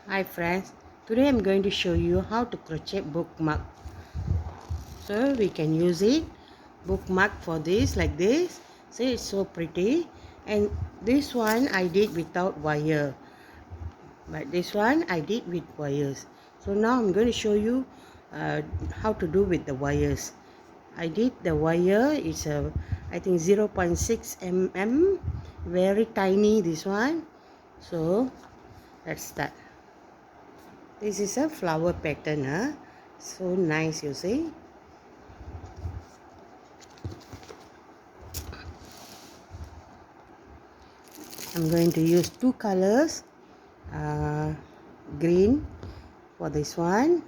Hi friends, today I'm going to show you how to crochet bookmark. So we can use it, bookmark for this like this. See, it's so pretty. And this one I did without wire, but this one I did with wires. So now I'm going to show you how to do with the wires. I did the wire, it's I think 0.6 mm, very tiny this one. So let's start. This is a flower pattern, so nice, you see. I'm going to use two colors, green for this one,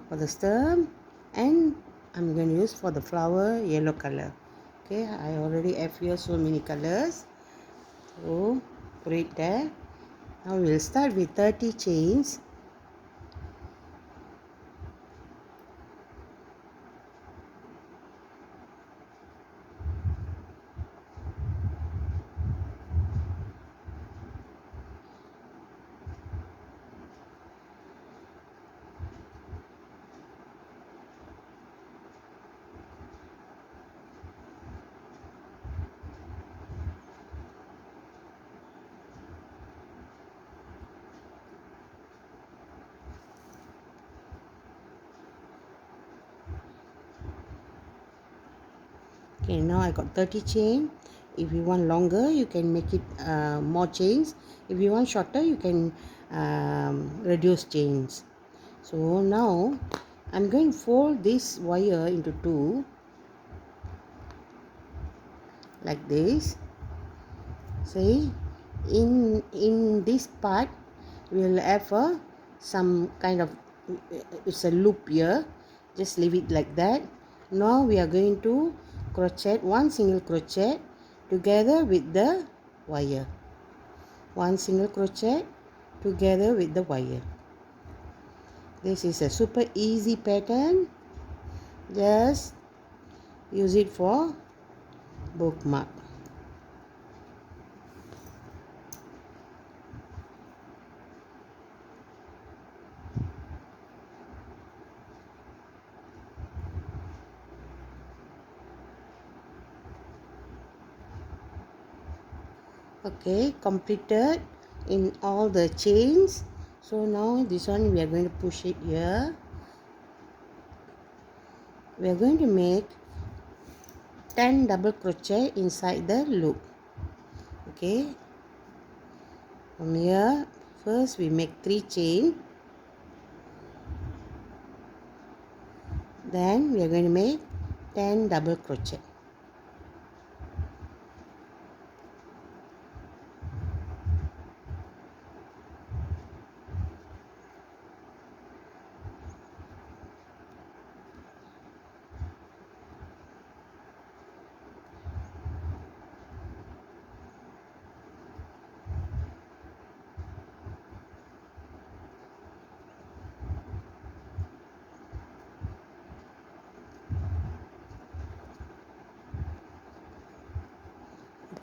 for the stem, and I'm going to use for the flower yellow color. Okay, I already have here so many colors, so put it there. Now we'll start with 30 chains. Okay, now I got 30 chain. If you want longer, you can make it more chains. If you want shorter, you can reduce chains. So now I'm going to fold this wire into two like this. See, in this part we'll have some kind of, it's a loop here. Just leave it like that. Now we are going to crochet one single crochet together with the wire. One single crochet together with the wire. This is a super easy pattern. Just use it for bookmark. Okay, completed in all the chains. So now this one we are going to push it here. We are going to make 10 double crochet inside the loop. Okay, from here first we make 3 chain, then we are going to make 10 double crochet.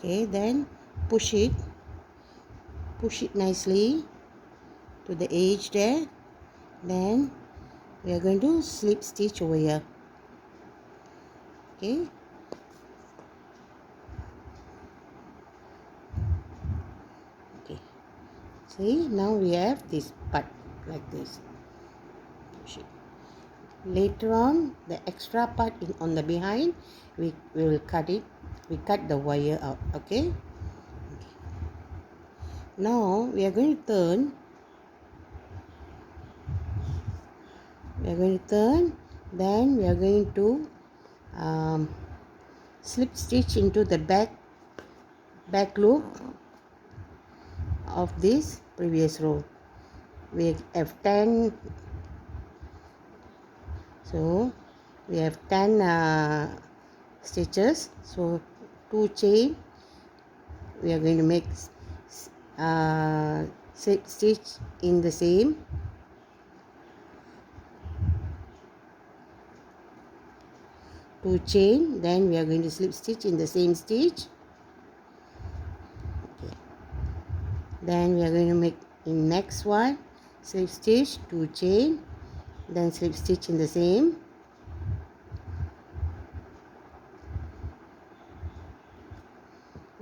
Okay, then push it nicely to the edge there. Then we are going to slip stitch over here. Okay, okay, see, now we have this part like this. Push it. Later on, the extra part on the behind, we will cut it. We cut the wire out. Okay, now we are going to turn. Then we are going to slip stitch into the back loop of this previous row. We have 10, so we have 10 stitches. So 2 chain, we are going to make slip stitch in the same. Two chain, then we are going to slip stitch in the same stitch. Okay. Then we are going to make in next one, slip stitch, 2 chain, then slip stitch in the same,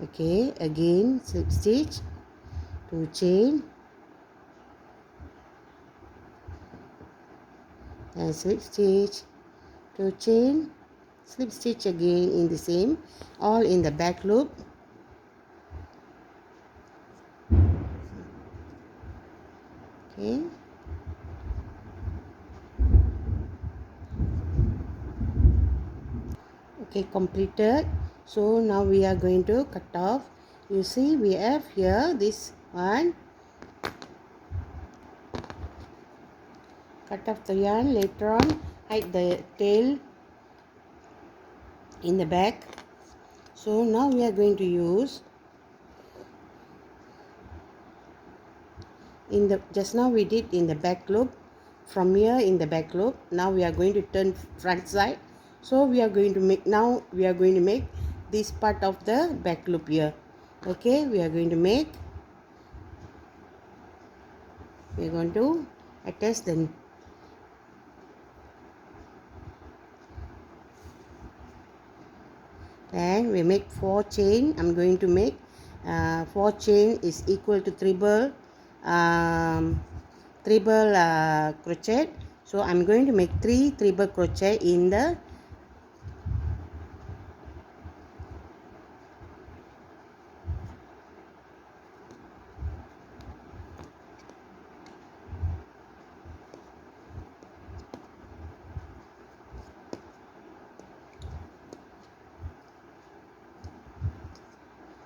okay, again slip stitch, 2 chain, and slip stitch, 2 chain, slip stitch again in the same, all in the back loop. Okay, okay, completed. So now we are going to cut off. You see we have here this one, cut off the yarn. Later on hide the tail in the back. So now we are going to use in the, just now we did in the back loop, from here in the back loop. Now we are going to turn front side. So we are going to make, now we are going to make this part of the back loop here. Okay, we are going to make, we are going to attach the, then we make 4 chain. I'm going to make 4 chain is equal to treble crochet. So I'm going to make 3 treble crochet in the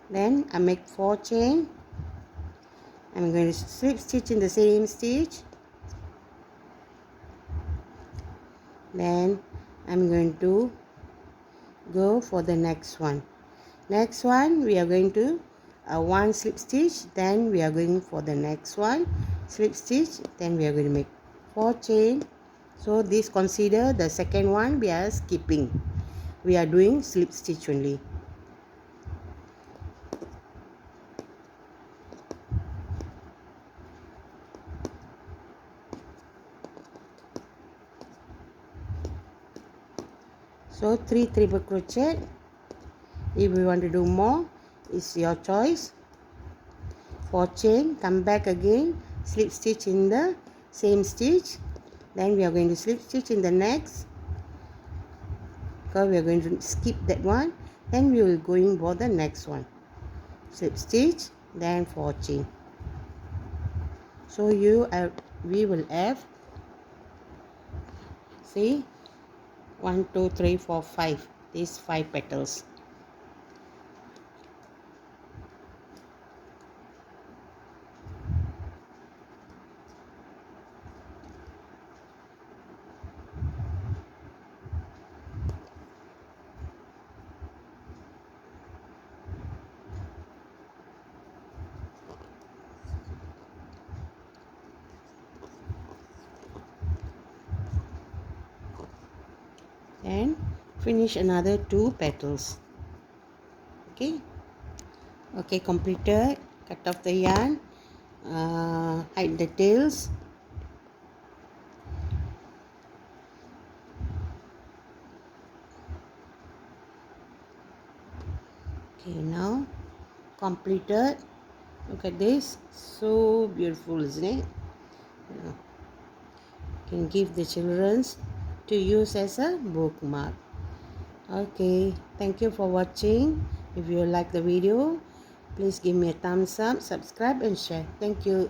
then I make 4 chain. I'm going to slip stitch in the same stitch, then I'm going to go for the next one. Next one we are going to 1 slip stitch, then we are going for the next one, slip stitch, then we are going to make 4 chain. So this consider the second one we are skipping, we are doing slip stitch only. So 3 treble crochet. If you want to do more, it's your choice. 4 chain, come back again, slip stitch in the same stitch, then we are going to slip stitch in the next, because we are going to skip that one, then we will going for the next one, slip stitch, then 4 chain. So we will have, see, 1 2 3 4 5, these 5 petals. And finish another 2 petals. Okay, completed. Cut off the yarn, hide the tails, okay, now completed. Look at this, so beautiful, isn't it? You can give the children to use as a bookmark. Okay, thank you for watching. If you like the video, please give me a thumbs up, subscribe and share. Thank you.